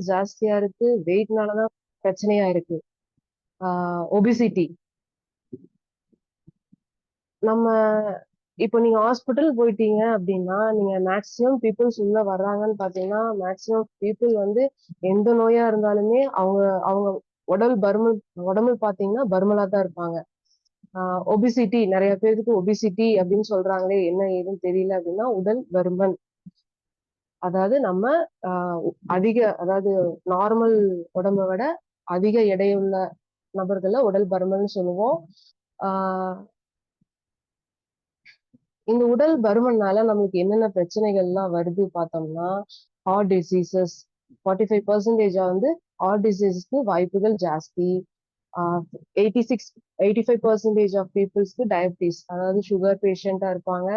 ஜாஸ்தியா இருக்கு, வெயிட்னாலதான் பிரச்சனையா இருக்கு. ஒபிசிட்டி. நம்ம இப்போ நீங்க ஹாஸ்பிட்டல் போயிட்டீங்க அப்படின்னா நீங்க மேக்சிமம் பீப்புள்ஸ் உள்ள வர்றாங்கன்னு பாத்தீங்கன்னா மேக்சிமம் பீப்புள் வந்து எந்த நோயா இருந்தாலுமே அவங்க அவங்க உடல் பருமன் உடம்பு பாத்தீங்கன்னா பருமலா தான் இருப்பாங்க. ஒபிசிட்டி நிறைய பேருக்கு ஒபிசிட்டி அப்படின்னு சொல்றாங்களே என்ன ஏதுன்னு தெரியல அப்படின்னா உடல் பருமன். அதாவது நம்ம அதிக அதாவது நார்மல் உடம்பை விட அதிக எடையுள்ள நபர்களை உடல் பருமன் சொல்லுவோம். ஆஹ் இந்த உடல் பருமனால நமக்கு என்னென்ன பிரச்சனைகள்லாம் வருது பார்த்தோம்னா ஹார்ட் டிசீசஸ் 45% வந்து ஹார்ட் டிசீஸ்க்கு வாய்ப்புகள் ஜாஸ்தி. 85% ஆஃப் பீப்புள்ஸ்க்கு டயபிட்டிஸ் அதாவது சுகர் பேஷண்டா இருப்பாங்க.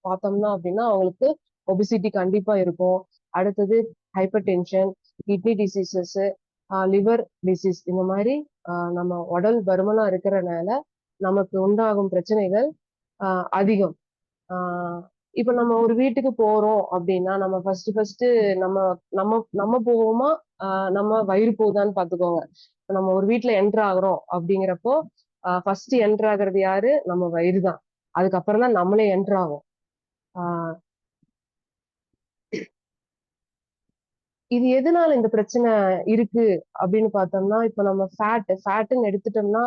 பார்த்தோம்னா அப்படின்னா அவங்களுக்கு ஒபிசிட்டி கண்டிப்பா இருக்கும். அடுத்தது hyper tension, kidney diseases, liver disease இந்த மாதிரி நம்ம உடல் பருமனா இருக்கிறனால நமக்கு உண்டாகும் பிரச்சனைகள் அதிகம். இப்ப நம்ம ஒரு வீட்டுக்கு போறோம் அப்படின்னா நம்ம ஃபர்ஸ்ட் நம்ம நம்ம நம்ம போவோமா நம்ம வயிறு போகுதான்னு பாத்துக்கோங்க. நம்ம ஒரு வீட்டுல என்டர் ஆகுறோம் அப்படிங்கிறப்போ ஃபர்ஸ்ட் என்டர் ஆகுறது யாரு? நம்ம வயிறு தான். அதுக்கப்புறம் தான் நம்மளே என்டர் ஆகும். ஆஹ் இது எதனால இந்த பிரச்சனை இருக்கு அப்படின்னு பார்த்தோம்னா இப்ப நம்ம ஃபேட்டுன்னு எடுத்துட்டோம்னா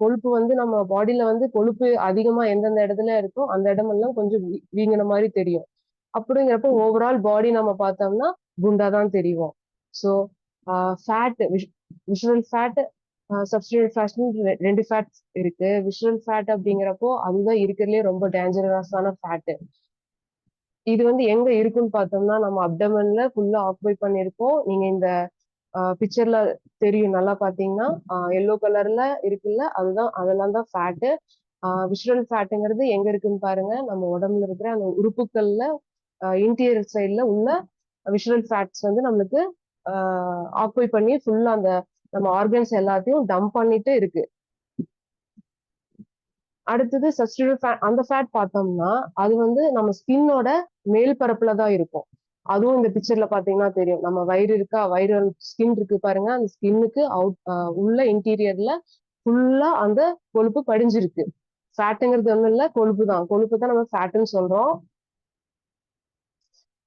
கொழுப்பு வந்து நம்ம பாடியில வந்து கொழுப்பு அதிகமா எந்தெந்த இடத்துல இருக்கோ அந்த இடமெல்லாம் கொஞ்சம் வீங்கின மாதிரி தெரியும். அப்படிங்கிறப்ப ஓவரால் பாடி நம்ம பார்த்தோம்னா குண்டாதான் தெரியும். So fat visual fat, substrate fat ரெண்டு ஃபேட்ஸ் இருக்கு. விஷுவல் ஃபேட் அப்படிங்கிறப்போ அதுதான் இருக்கிறதுலே ரொம்ப டேஞ்சரஸான ஃபேட். இது வந்து எங்க இருக்குன்னு பார்த்தோம்னா நம்ம அப்டமன்ல ஃபுல்லா ஆக்குபை பண்ணிருக்கோம். நீங்க இந்த பிக்சர்ல தெரியும் நல்லா பாத்தீங்கன்னா எல்லோ கலர்ல இருக்குல்ல அதுதான் அதெல்லாம் தான் ஃபேட்டு. விஷுவல் ஃபேட்டுங்கிறது எங்க இருக்குன்னு பாருங்க நம்ம உடம்புல இருக்கிற அந்த உறுப்புகள்ல இன்டீரியர் சைட்ல உள்ள விஷுவல் ஃபேட்ஸ் வந்து நம்மளுக்கு ஆக்குபை பண்ணி ஃபுல்லா அந்த நம்ம ஆர்கன்ஸ் எல்லாத்தையும் டம்ப் பண்ணிட்டு இருக்கு. அடுத்தது சப்ஸ்டிடியூட் ஃபேட். அந்த ஃபேட் பார்த்தோம்னா அது வந்து நம்ம ஸ்கின்னோட மேல் பரப்புல தான் இருக்கும். அதுவும் இந்த பிக்சர்ல பாத்தீங்கன்னா தெரியும். நம்ம வயிறு இருக்கா, வயிறு ஸ்கின் இருக்கு பாருங்க. அந்த ஸ்கின்னுக்கு உள்ள இன்டீரியர்ல ஃபுல்லா அந்த கொழுப்பு படிஞ்சிருக்கு. ஃபேட்டுங்கிறது ஒண்ணும் இல்ல, கொழுப்பு தான். கொழுப்பு தான் நம்ம ஃபேட்டுன்னு சொல்றோம்.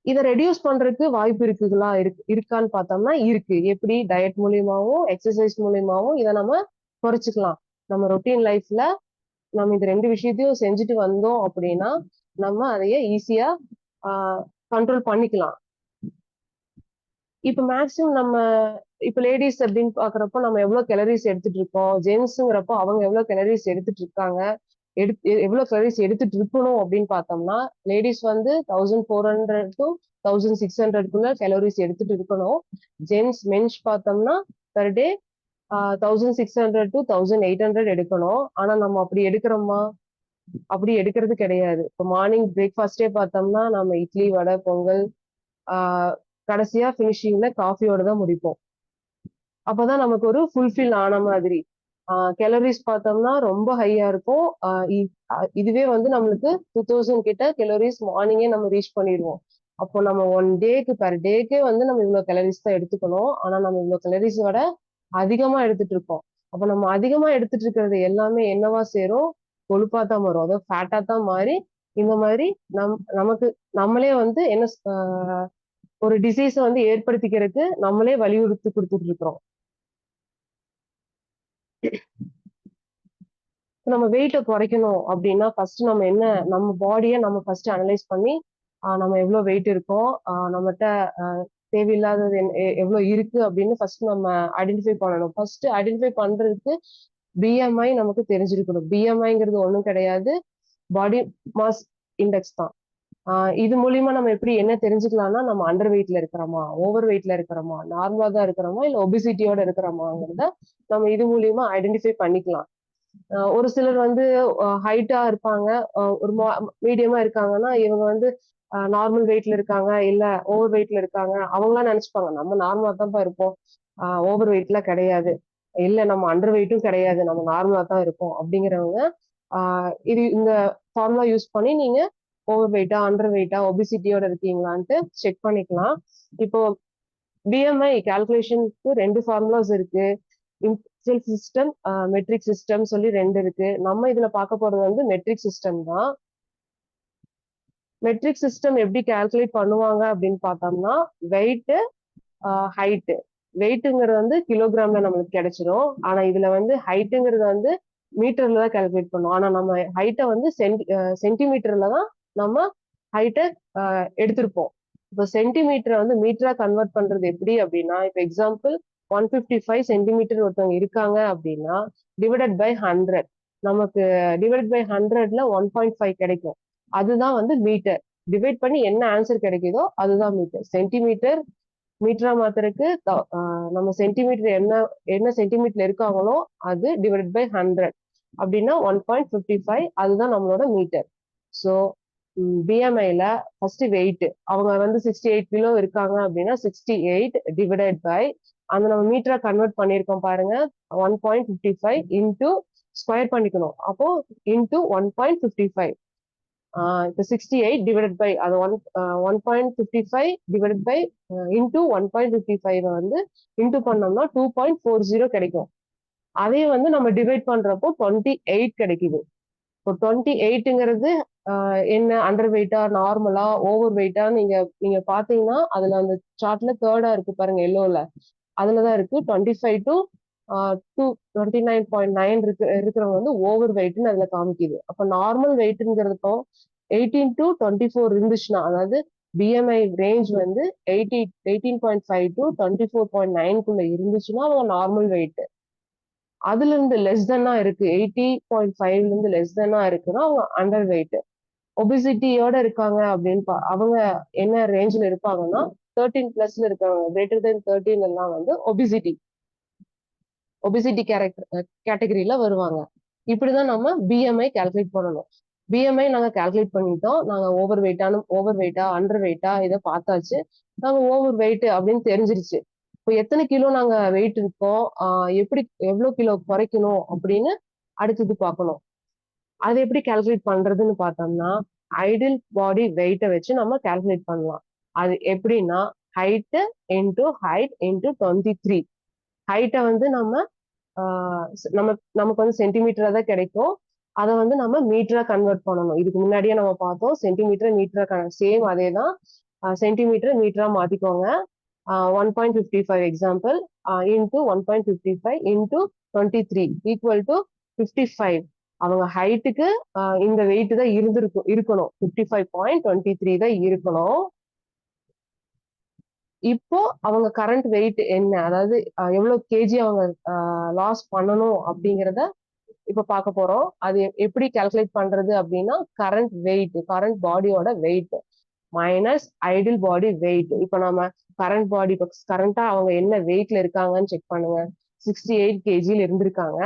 இதை ரெடியூஸ் பண்றதுக்கு வாய்ப்பு இருக்குங்களா இருக்கான்னு பார்த்தோம்னா இருக்கு. எப்படி? டயட் மூலியமாவும் எக்ஸசைஸ் மூலியமாவும் இதை நம்ம குறைச்சிக்கலாம். நம்ம ரொட்டீன் லைஃப்ல நம்ம இந்த ரெண்டு விஷயத்தையும் செஞ்சுட்டு வந்தோம் அப்படின்னா நம்ம அதைய ஈஸியா கண்ட்ரோல் பண்ணிக்கலாம். இப்ப மேக்சிமம் நம்ம இப்ப லேடிஸ் அப்படின்னு பாக்குறப்போ நம்ம எவ்வளவு கேலரிஸ் எடுத்துட்டு இருக்கோம், ஜென்ஸுங்கிறப்போ அவங்க எவ்வளவு கேலரிஸ் எடுத்துட்டு இருக்காங்க, எவ்வளவு கேலரிஸ் எடுத்துட்டு இருக்கணும் அப்படின்னு பார்த்தோம்னா லேடிஸ் வந்து 1400 to 1600 கேலரிஸ் எடுத்துட்டு இருக்கணும். மென்ஸ் பார்த்தோம்னா பெர் டே 1600 to 1800 எடுக்கணும். ஆனா நம்ம அப்படி எடுக்கிறோமா? அப்படி எடுக்கிறது கிடையாது. இப்போ மார்னிங் பிரேக்ஃபாஸ்டே பார்த்தோம்னா நம்ம இட்லி, வடை, பொங்கல், கடைசியா பினிஷிங்ல காஃபியோட தான் முடிப்போம். அப்பதான் நமக்கு ஒரு ஃபுல்ஃபில் ஆன மாதிரி. கேலரிஸ் பார்த்தோம்னா ரொம்ப ஹையா இருக்கும். இதுவே வந்து நம்மளுக்கு 2000 கிட்ட கேலரிஸ் மார்னிங்கே நம்ம ரீச் பண்ணிடுவோம். அப்போ நம்ம ஒன் டேக்கு பெர் டேக்கே வந்து நம்ம இவ்வளவு கேலரிஸ் தான் எடுத்துக்கணும். ஆனா நம்ம இவ்வளவு கேலரிஸோட அதிகமா எடுத்துட்டு இருக்கோம். அப்ப நம்ம அதிகமா எடுத்துட்டு இருக்கிறது எல்லாமே என்னவா சேரும்? கொழுப்பா தான் வரும். அதாவது ஃபேட்டா தான் மாறி இந்த மாதிரி நமக்கு நம்மளே வந்து என்ன ஒரு டிசீஸ வந்து ஏற்படுத்திக்கிறதுக்கு நம்மளே வலியுறுத்தி கொடுத்துட்டு இருக்கிறோம். நம்ம வெயிட்டை குறைக்கணும் அப்படின்னா ஃபர்ஸ்ட் நம்ம என்ன நம்ம பாடியை நம்ம ஃபர்ஸ்ட் அனலைஸ் பண்ணி நம்ம எவ்வளவு வெயிட் இருக்கோம், நம்மகிட்ட தேவையில்லாதது எவ்வளவு இருக்கு அப்படின்னு ஃபர்ஸ்ட் நம்ம ஐடென்டிஃபை பண்ணணும். ஃபர்ஸ்ட் ஐடென்டிஃபை பண்றதுக்கு பிஎம்ஐ நமக்கு தெரிஞ்சிருக்கணும். பிஎம்ஐங்கிறது ஒண்ணும் கிடையாது, பாடி மாஸ் இண்டெக்ஸ் தான். இது மூலியமா நம்ம எப்படி என்ன தெரிஞ்சுக்கலாம்னா நம்ம அண்டர் வெயிட்ல இருக்கிறோமா, ஓவர் வெயிட்ல இருக்கிறோமா, நார்மலா தான் இருக்கிறோமா, இல்ல ஒபிசிட்டியோட இருக்கிறோமாங்கிறத நம்ம இது மூலியமா ஐடென்டிஃபை பண்ணிக்கலாம். ஒரு சிலர் வந்து ஹைட்டா இருப்பாங்க, ஒரு மீடியமா இருக்காங்கன்னா இவங்க வந்து நார்மல் வெயிட்ல இருக்காங்க இல்ல ஓவர் வெயிட்ல இருக்காங்க. அவங்களாம் நினைச்சுப்பாங்க நம்ம நார்மலா தான்ப்பா இருப்போம், ஓவர் வெயிட்ல கிடையாது, இல்ல நம்ம அண்டர் வெயிட்டும் கிடையாது, நம்ம நார்மலா தான் இருப்போம் அப்படிங்கிறவங்க இது இந்த ஃபார்முலா யூஸ் பண்ணி நீங்க ஓவர் வெயிட்டா, அண்டர் வெயிட்டா, ஒபிசிட்டியோட இருக்கீங்களான்ட்டு செக் பண்ணிக்கலாம். இப்போ பிஎம்ஐ கால்குலேஷனுக்கு 2 ஃபார்முலாஸ் இருக்கு. இன்செல் சிஸ்டம், மெட்ரிக் சிஸ்டம் சொல்லி 2 இருக்கு. நம்ம இதுல பார்க்க போறது வந்து மெட்ரிக் சிஸ்டம் தான். மெட்ரிக் சிஸ்டம் எப்படி கால்குலேட் பண்ணுவாங்க அப்படின்னு பார்த்தோம்னா, வெயிட், ஹைட். வெயிட்ங்கிறது வந்து கிலோகிராம்ல நம்மளுக்கு கிடைச்சிரும். ஆனா இதுல வந்து ஹைட்டுங்கிறது வந்து மீட்டர்ல தான் கால்குலேட் பண்ணும். ஆனா நம்ம ஹைட்டை வந்து சென்டிமீட்டர்ல தான் நம்ம ஹைட்டை எடுத்திருப்போம். இப்போ சென்டிமீட்டரை வந்து மீட்டரா கன்வெர்ட் பண்றது எப்படி அப்படின்னா, இப்போ எக்ஸாம்பிள் 155 சென்டிமீட்டர் ஒருத்தவங்க இருக்காங்க அப்படின்னா டிவைடட் பை 100. நமக்கு டிவைட் பை 100ல 1.5 கிடைக்கும். அதுதான் வந்து மீட்டர். டிவைட் பண்ணி என்ன ஆன்சர் கிடைக்குதோ அதுதான் மீட்டர். சென்டிமீட்டர் மீட்டரா மாத்துறதுக்கு நம்ம சென்டிமீட்டர் என்ன சென்டிமீட்டர்ல இருக்காங்களோ அது டிவைட் பை 100 அப்படின்னா 1.55. அதுதான் நம்மளோட மீட்டர். ஸோ பிஎம்ஐல ஃபர்ஸ்ட் வெயிட், அவங்க வந்து 68 கிலோ இருக்காங்க அப்படின்னா 68 டிவைடட் பை அந்த நம்ம மீட்டரா கன்வெர்ட் பண்ணியிருக்கோம் பாருங்க, 1.55 இன்டூ ஸ்கொயர் பண்ணிக்கணும். அப்போ இன்டூ 1.55. இப்போ 68 டிவைடட் பை அது 1.55 டிவைடட் பை இன்டூ 1.55 வந்து இன்டூ பண்ணோம்னா 2.40 கிடைக்கும். அதே வந்து நம்ம டிவைட் பண்றப்போ 28 கிடைக்குது. இப்போ 28ங்கிறது என்ன, அண்டர் வெயிட்டா, நார்மலா, ஓவர் வெயிட்டா, நீங்க பாத்தீங்கன்னா அதுல அந்த சார்ட்ல தேர்டா இருக்கு பாருங்க, எல்லோல. அதுலதான் இருக்கு 25 டு 29.9 இருக்கிறவங்க வந்து ஓவர் வெயிட்னு அதுல காமிக்குது. அப்ப நார்மல் வெயிட்ங்கிறதுக்கும் 18 டு 24 இருந்துச்சுன்னா, அதாவது பிஎம்ஐ ரேஞ்ச் வந்து 18.5 டு 24.9 இருந்துச்சுன்னா அவங்க நார்மல் வெயிட். அதுல இருந்து லெஸ் தென்னா இருக்கு, 80.5ல இருந்து லெஸ் தென்னா இருக்குன்னா அவங்க அண்டர் வெயிட். ஒபிசிட்டியோட இருக்காங்க அப்படின்னு அவங்க என்ன ரேஞ்ச்ல இருப்பாங்கன்னா 13 பிளஸ்ல இருக்காங்க, கிரேட்டர் தென் 13 எல்லாம் வந்து ஒபிசிட்டி கேட்டகரியில வருவாங்க. இப்படிதான் நம்ம பிஎம்ஐ கால்குலேட் பண்ணணும். பிஎம்ஐ நாங்க கால்குலேட் பண்ணிட்டோம். நாங்க ஓவர் வெயிட்டா அண்டர் வெயிட்டா இதை பார்த்தாச்சு. நாங்க ஓவர் வெயிட் அப்படின்னு தெரிஞ்சிருச்சு. இப்போ எத்தனை கிலோ நாங்க வெயிட் இருக்கோம், எப்படி எவ்வளவு கிலோ குறைக்கணும் அப்படின்னு அடுத்தது பார்க்கணும். அது எப்படி கால்குலேட் பண்றதுன்னு பார்த்தோம்னா, ஐடியல் பாடி வெயிட்டை வச்சு நம்ம கால்குலேட் பண்ணலாம். அது எப்படின்னா, ஹைட் இன்டூ ஹைட் இன்டூ 23. ஹைட்டை வந்து நமக்கு வந்து சென்டிமீட்டரா தான் கிடைக்கும். அதை வந்து நம்ம மீட்டரா கன்வெர்ட் பண்ணணும். இதுக்கு முன்னாடியே நம்ம பார்த்தோம், சென்டிமீட்டர் மீட்டரா சேம் அதே தான். சென்டிமீட்டர் மீட்டரா மாத்திக்கோங்க. 1.55 example into 1.55 into 23 equal to 55. அவங்க ஹைட்டுக்கு இந்த வெயிட் தான் இருக்கணும், 55.23 தான் இருக்கணும். இப்போ அவங்க கரண்ட் வெயிட் என்ன, அதாவது எவ்வளவு கேஜி அவங்க லாஸ் பண்ணணும் அப்படிங்கிறத இப்ப பார்க்க போறோம். அது எப்படி கால்குலேட் பண்றது அப்படின்னா, கரண்ட் பாடியோட weight minus ideal body weight. இப்ப நம்ம கரண்ட் பாடி கரண்டா அவங்க என்ன வெயிட்ல இருக்காங்கன்னு செக் பண்ணுங்க. 68 கேஜில இருந்திருக்காங்க.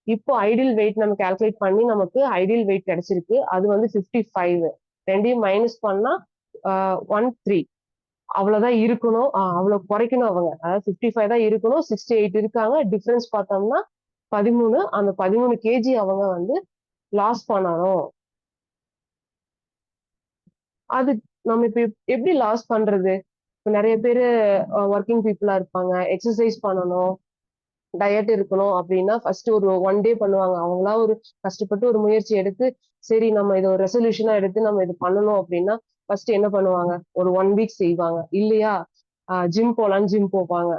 இப்போ ஐடியல் வெயிட் நம்ம கால்குலேட் பண்ணி நமக்கு ஐடியல் வெயிட் கிடைச்சிருக்கு. அது வந்து 55. ரெண்டையும் மைனஸ் பண்ணா 13. அவ்வளவுதான் இருக்கணும். அவ்வளவு குறைக்கணும் அவங்க. அதாவது 55 தான் இருக்கணும், 68 இருக்காங்க. டிஃபரன்ஸ் பார்த்தோம்னா 13. அந்த 13 கேஜி அவங்க வந்து லாஸ் பண்ணணும். அது நம்ம இப்ப எப்படி லாஸ் பண்றது? இப்ப நிறைய பேரு ஒர்க்கிங் பீப்புளா இருப்பாங்க, எக்ஸசைஸ் பண்ணணும், டயட் இருக்கணும் அப்படின்னா ஃபர்ஸ்ட் ஒரு 1 டே பண்ணுவாங்க. அவங்களா ஒரு கஷ்டப்பட்டு ஒரு முயற்சி எடுத்து, சரி நம்ம இதை ஒரு ரெசல்யூஷனா எடுத்து நம்ம இது பண்ணணும் அப்படின்னா ஃபர்ஸ்ட் என்ன பண்ணுவாங்க, ஒரு 1 வீக் செய்வாங்க. இல்லையா, ஜிம் போலான்னு ஜிம் போவாங்க.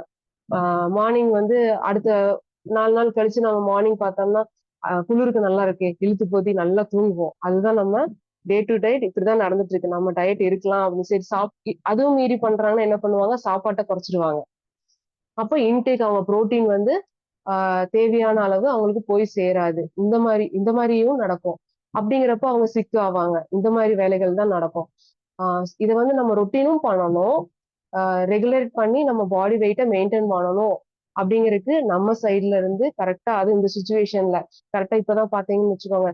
மார்னிங் வந்து அடுத்த 4 நாள் கழிச்சு நம்ம மார்னிங் பார்த்தோம்னா குளிருக்கு நல்லா இருக்கு, இழுத்து போத்தி நல்லா தூங்குவோம். அதுதான் நம்ம டே டு டயட் இப்படிதான் நடந்துட்டு இருக்கு. நம்ம டயட் இருக்கலாம் அப்படின்னு சரி அதுவும் மீறி பண்றாங்கன்னா என்ன பண்ணுவாங்க, சாப்பாட்டை குறைச்சிடுவாங்க. அப்போ இன்டேக் அவங்க புரோட்டீன் வந்து தேவையான அளவு அவங்களுக்கு போய் சேராது. இந்த மாதிரியும் நடக்கும். அப்படிங்கிறப்ப அவங்க சிக் ஆவாங்க. இந்த மாதிரி வேலைகள் தான் நடக்கும். இதை வந்து நம்ம ரொட்டீனும் பண்ணணும், ரெகுலேட் பண்ணி நம்ம பாடி வெயிட்டை மெயின்டைன் பண்ணணும். அப்படிங்கிறதுக்கு நம்ம சைட்ல இருந்து கரெக்டா, அது இந்த சுச்சுவேஷன்ல கரெக்டா இப்பதான் பாத்தீங்கன்னு வச்சுக்கோங்க,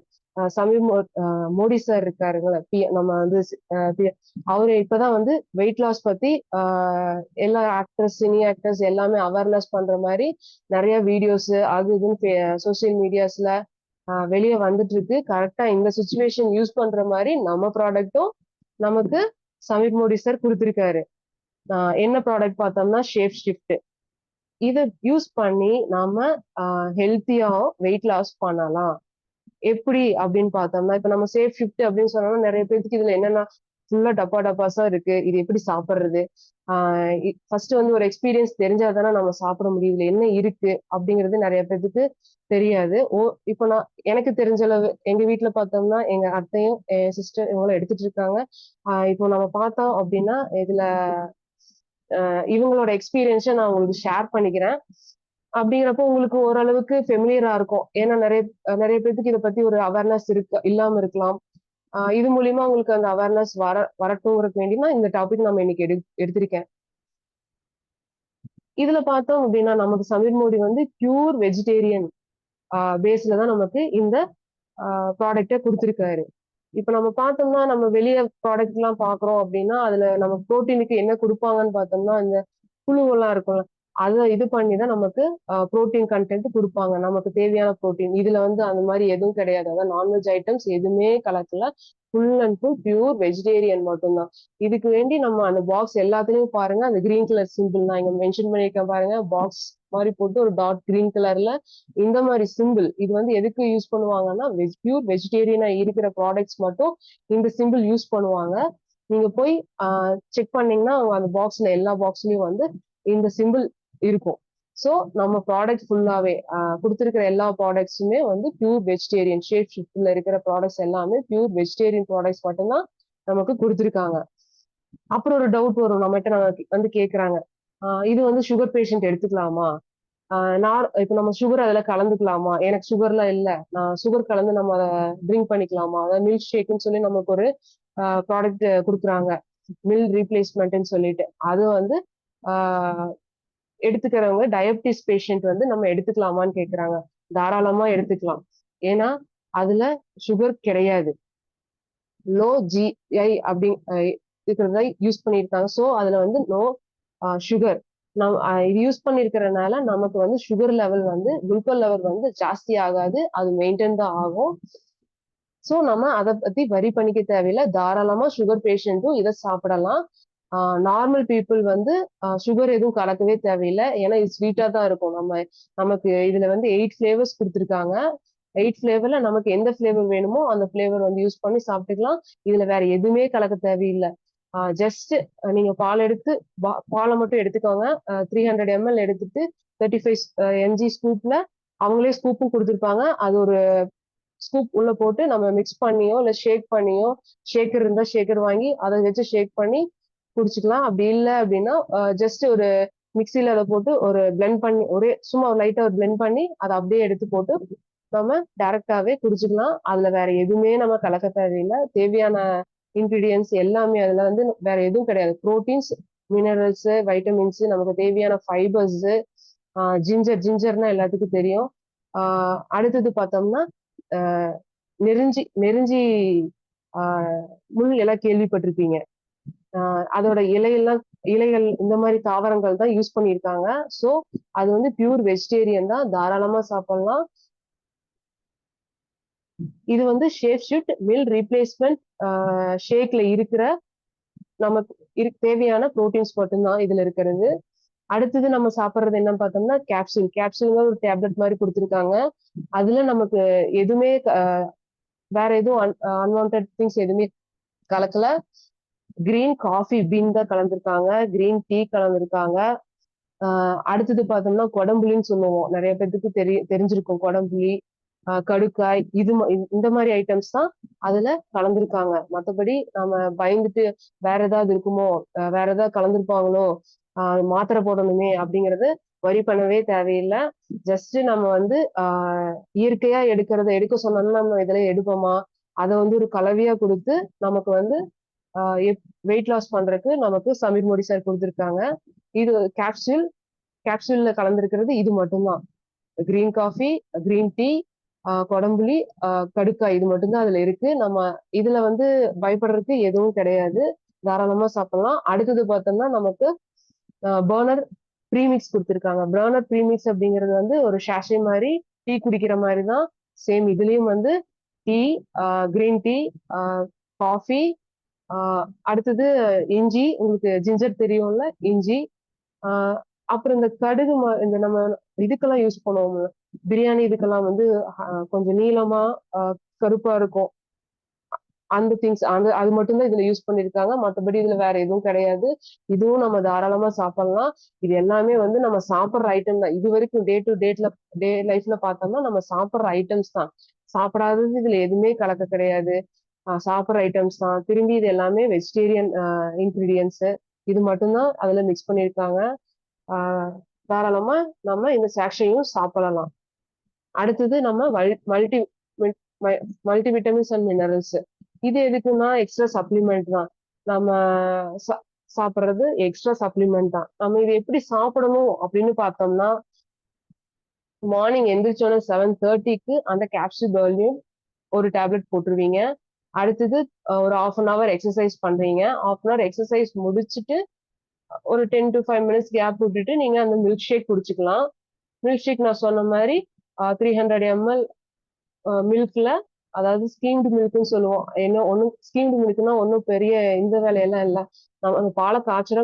மோடி சார் இருக்காருங்களா, நம்ம வந்து அவரு இப்பதான் வந்து வெயிட் லாஸ் பத்தி எல்லா ஆக்டர்ஸ், சினி ஆக்டர்ஸ் எல்லாமே அவேர்னஸ் பண்ற மாதிரி நிறைய வீடியோஸ் அது இதுன்னு சோசியல் மீடியாஸ்ல வெளியே வந்துட்டு இருக்கு. கரெக்டா இந்த சுச்சுவேஷன் யூஸ் பண்ற மாதிரி நம்ம ப்ராடக்ட்டும் நமக்கு சமீர் மோடி சார் கொடுத்திருக்காரு. என்ன ப்ராடக்ட் பார்த்தோம்னா ஷேப் ஷிஃப்ட். இத யூஸ் பண்ணி நாம ஹெல்த்தியா வெயிட் லாஸ் பண்ணலாம். எப்படி அப்படின்னு பார்த்தோம்னா, இப்ப நம்ம சேஃப் ஷிஃப்ட் அப்படின்னு சொன்னோம்னா, நெறைய பேத்துக்கு இதுல என்னன்னா, ஃபுல்லா டப்பா டப்பாஸா இருக்கு. இது எப்படி சாப்பிடுறது? ஃபர்ஸ்ட் வந்து ஒரு எக்ஸ்பீரியன்ஸ் தெரிஞ்சா தானே நம்ம சாப்பிட முடியும். இதுல என்ன இருக்கு? அப்படிங்கிறது நெறைய பேத்துக்கு தெரியாது. இப்ப எனக்கு தெரிஞ்ச அளவு எங்க வீட்ல பார்த்தோம்னா, எங்க அத்தையும், என் சிஸ்டர் இவங்களும் எடுத்துட்டு இருக்காங்க. இப்போ நம்ம பார்த்தோம் அப்படின்னா, இதுல இவங்களோட எக்ஸ்பீரியன்ஸ நான் உங்களுக்கு ஷேர் பண்ணிக்கிறேன். அப்படிங்கிறப்போ உங்களுக்கு ஓரளவுக்கு ஃபெமிலியரா இருக்கும். ஏன்னா நெறைய பேத்துக்கு இத பத்தி ஒரு அவேர்னஸ் இல்லாம இருக்கலாம். இது மூலியமா உங்களுக்கு அந்த அவேர்னஸ் வரட்டும்ங்கறதுக்கு வேண்டி தான் இந்த டாபிக் நம்ம இன்னைக்கு எடுத்திருக்கேன். இதுல பார்த்தோம் அப்படின்னா, நமக்கு சமீர் மோடி வந்து பியூர் வெஜிடேரியன் பேஸ்ல தான் நமக்கு இந்த ப்ராடக்ட்ட குடுத்திருக்காரு. இப்ப நம்ம பார்த்தோம்னா, நம்ம வெளிய ப்ராடக்ட்லாம் பார்க்குறோம் அப்படின்னா, அதுல நம்ம புரோட்டீனுக்கு என்ன குடுப்பாங்கன்னு பார்த்தோம்னா, இந்த புழுவெல்லாம் இருக்கும்ல. அத இது பண்ணி தான் நமக்கு புரோட்டீன் கன்டென்ட் குடுப்பாங்க. நமக்கு தேவையான புரோட்டீன். இதுல வந்து அந்த மாரி எதுவும் கிடையாது. அதாவது நான்வெஜ் ஐட்டம்ஸ் எதுவுமே கலக்கல. Full and full pure vegetarian மட்டும் தான். இதுக்கு வேண்டி நம்ம அந்த பாக்ஸ் எல்லாத்துலயும் பாருங்க, அந்த கிரீன் கலர் சிம்பிள் நான் இங்க மென்ஷன் பண்ணியிருக்கேன் பாருங்க. பாக்ஸ் மாரி போட்டு ஒரு டாட் கிரீன் கலர்ல இந்த மாரி சிம்பிள். இது வந்து எதுக்கு யூஸ் பண்ணுவாங்கன்னா, பியூர் வெஜிடேரியனா இருக்கிற ப்ராடக்ட்ஸ் மட்டும் இந்த சிம்பிள் யூஸ் பண்ணுவாங்க. நீங்க போய் அ செக் பண்ணீங்கன்னா, அவங்க அந்த பாக்ஸ்ல எல்லா பாக்ஸ்லயும் வந்து இந்த சிம்பிள் இருக்கும். ஸோ நம்ம ப்ராடக்ட் ஃபுல்லாவே குடுத்திருக்கிற எல்லா ப்ராடக்ட்ஸுமே வந்து பியூர் வெஜிடேரியன் ஷேப் ஷிஃப்ட்ல இருக்கிற ப்ராடக்ட்ஸ் எல்லாமே பியூர் வெஜிடேரியன் ப்ராடக்ட்ஸ் மட்டும் தான் நமக்கு குடுத்திருக்காங்க. அப்புறம் ஒரு டவுட் வரும் நம்மட்ட வந்து கேட்கறாங்க. இது வந்து சுகர் பேஷண்ட் எடுத்துக்கலாமா? இப்ப நம்ம சுகர் அதுல கலந்துக்கலாமா? எனக்கு சுகர்லாம் இல்ல. நான் சுகர் கலந்து நம்ம அத ட்ரிங்க் பண்ணிக்கலாமா? அதாவது மில்க் ஷேக்ன்னு சொல்லி நமக்கு ஒரு ப்ராடக்ட் குடுக்குறாங்க. மில் ரீப்ளேஸ்மெண்ட்ன்னு சொல்லிட்டு. அது வந்து ஆ எடுத்துக்கிறவங்க டயபிட்டிஸ் பேஷண்ட் வந்து நம்ம எடுத்துக்கலாமான்னு கேட்கறாங்க. தாராளமா எடுத்துக்கலாம். ஏன்னா, அதுல சுகர் கிடையாது. லோ ஜிஐ அப்படி இருக்கிறத யூஸ் பண்ணியிருக்காங்க. ஸோ அதுல வந்து நோ சுகர். இது யூஸ் பண்ணியிருக்கிறனால நமக்கு வந்து சுகர் லெவல் வந்து குளுக்கோஸ் லெவல் வந்து ஜாஸ்தி ஆகாது. அது மெயின்டெயின் தான் ஆகும். ஸோ நம்ம அத பத்தி வரி பண்ணிக்க தேவையில்ல. தாராளமா சுகர் பேஷண்ட்டும் இத சாப்பிடலாம். நார்மல் பீப்பிள் வந்து சுகர் எதுவும் கலக்கவே தேவையில்ல. ஏன்னா இது ஸ்வீட்டா தான் இருக்கும். நமக்கு இதுல வந்து 8 ஃப்ளேவர்ஸ் குடுத்துருக்காங்க. 8 ஃப்ளேவர்ல நமக்கு எந்த ஃப்ளேவர் வேணுமோ அந்த ஃப்ளேவர் வந்து யூஸ் பண்ணி சாப்பிட்டுக்கலாம். இதுல வேற எதுவுமே கலக்க தேவையில்ல. ஜஸ்ட் நீங்க பால மட்டும் எடுத்துக்கோங்க. 300 எம்எல் எடுத்துட்டு 35 எம்ஜி ஸ்கூப்ல அவங்களே ஸ்கூப்பும் குடுத்துருப்பாங்க. அது ஒரு ஸ்கூப் உள்ள போட்டு நம்ம மிக்ஸ் பண்ணியோ, இல்ல ஷேக் பண்ணியோ, ஷேக்கர் இருந்தா ஷேக்கர் வாங்கி அத வச்சு ஷேக் பண்ணி குடிச்சுக்கலாம். அப்படி இல்ல அப்படின்னா, ஜஸ்ட் ஒரு மிக்ஸில அத போட்டு ஒரு பிளெண்ட் பண்ணி சும்மா லைட்டா ஒரு பிளெண்ட் பண்ணி அத அப்படியே எடுத்து போட்டு நம்ம டைரக்டாவே குடிச்சுக்கலாம். அதுல வேற எதுவுமே நம்ம கலக்க தேவையில்ல. தேவையான இன்கிரீடியன்ட்ஸ் எல்லாமே அதுல வந்து வேற எதுவும் கிடையாது. புரோட்டீன்ஸ், மினரல்ஸ், வைட்டமின்ஸ், நமக்கு தேவையான ஃபைபர்ஸ், ஜிஞ்சர்னா எல்லாத்துக்கும் தெரியும். அடுத்தது பார்த்தோம்னா, அ நெருஞ்சி நெருஞ்சி ஆ முள் எல்லாம் கேள்விப்பட்டிருப்பீங்க. ஆ அதோட இலைகள் இந்த மாரி தாவரங்கள் தான் யூஸ் பண்ணியிருக்காங்க. ஸோ அது வந்து பியூர் வெஜிடேரியன் தான். தாராளமா சாப்பிடலாம். இது வந்து ஷேப் ஷிஃப்ட் மீல் ரீப்ளேஸ்மென்ட் ஷேக்ல இருக்கிற நமக்கு தேவையான புரோட்டீன்ஸ் மட்டும் தான் இதுல இருக்கிறது. அடுத்தது நம்ம சாப்பிடுறது என்னன்னு பார்த்தோம்னா, கேப்சூல். கேப்சூல்ங்க ஒரு டேப்லெட் மாரி குடுத்துருக்காங்க. அதுல நமக்கு எதுவுமே வேற எதுவும் அன்வான்டட் திங்ஸ் எதுவுமே கலக்கல. கிரீன் காஃபி பீன் தான் கலந்திருக்காங்க. Green tea கலந்திருக்காங்க. அடுத்தது பார்த்தோம்னா, கொடம்புளின்னு சொல்லுவோம். நெறைய பேத்துக்கு தெரிஞ்சிருக்கும். கொடம்புளி, கடுக்காய் இந்த மாரி ஐட்டம்ஸ் தான் அதுல கலந்திருக்காங்க. மத்தபடி நம்ம பயந்துட்டு வேற ஏதாவது இருக்குமோ, வேற ஏதாவது கலந்திருப்பாங்களோ, மாத்திரை போடணுமே அப்படிங்கிறது வொரி பண்ணவே தேவையில்ல. ஜஸ்ட் நம்ம வந்து இயற்கையா எடுக்க சொன்னோம்னா நம்ம இதுல எடுப்போமா? அத வந்து ஒரு கலவையா குடுத்து நமக்கு வந்து ஆ வெயிட் லாஸ் பண்றதுக்கு நமக்கு சமீர் மோடி சார் குடுத்திருக்காங்க. இது கேப்சூல். கேப்சூல்ல கலந்திருக்கிறது இது மட்டும் தான். கிரீன் காஃபி, கிரீன் டீ, கொடம்புளி, கடுக்காய் இது மட்டும் தான் அதுல இருக்கு. நம்ம இதுல வந்து பயப்படுறதுக்கு எதுவும் கிடையாது. தாராளமா சாப்பிடலாம். அடுத்தது பார்த்தோம்னா, நமக்கு பர்னர் ப்ரீமிக்ஸ் குடுத்திருக்காங்க. பர்னர் ப்ரீமிக்ஸ் அப்படிங்கிறது வந்து ஒரு சாஷே மாரி டீ குடிக்கிற மாரி தான். சேம் இதுலயும் வந்து டீ, கிரீன் டீ, அ காஃபி, அடுத்தது இஞ்சி, உங்களுக்கு ஜிஞ்சர் தெரியும்ல, இஞ்சி. ஆஹ் அப்புறம் இந்த கடுகு இந்த நம்ம இதுக்கெல்லாம் யூஸ் பண்ணுவோம்ல, பிரியாணி இதுக்கெல்லாம் வந்து கொஞ்சம் நீளமா கருப்பா இருக்கும். அந்த திங்ஸ் அந்த அது மட்டும்தான் இதுல யூஸ் பண்ணிருக்காங்க. மத்தபடி இதுல வேற எதுவும் கிடையாது. இதுவும் நம்ம தாராளமா சாப்பிடலாம். இது எல்லாமே வந்து நம்ம சாப்பிடுற ஐட்டம் தான். இது வரைக்கும் டே லைஃப்ல பார்த்தோம்னா நம்ம சாப்பிடுற ஐட்டம்ஸ் தான். சாப்பிடாதது இதுல எதுவுமே கலக்க கிடையாது. சாப்பிடுற ஐட்டம்ஸ் தான். திரும்பி இது எல்லாமே வெஜிடேரியன் இன்கிரீடியன்ஸ். இது மட்டும்தான் அதுல மிக்ஸ் பண்ணிருக்காங்க. ஆஹ் தாராளமா நம்ம இந்த சாக்ஷையும் சாப்பிடலாம். அடுத்தது நம்ம multi multi vitamins and minerals. இது எதுக்குன்னா எக்ஸ்ட்ரா சப்ளிமெண்ட் தான். நம்ம சாப்பிடுறது எக்ஸ்ட்ரா சப்ளிமெண்ட் தான். நம்ம இது எப்படி சாப்பிடணும் அப்படின்னு பார்த்தோம்னா, மார்னிங் எந்திரிச்சோன்னா 7:30க்கு அந்த கேப்சூல் ஒரு டேப்லெட் போட்டுருவீங்க. அடுத்தது ஒரு 1/2 எக்ஸசைஸ் பண்றீங்க. 1/2 எக்ஸசைஸ் முடிச்சுட்டு ஒரு 10 to 5 minutes கேப் விட்டுட்டு நீங்க அந்த மில்க் ஷேக் குடிச்சுக்கலாம். மில்க் ஷேக் நான் சொன்ன மாதிரி 300 ml மில்க்ல, அதாவது ஸ்கீம்டு மில்க்னு சொல்லுவோம். என்ன ஒண்ணும் ஸ்கீம்டு மில்க்னா ஒன்றும் பெரிய இந்த வேலையெல்லாம் இல்லை. நம்ம அந்த பாலை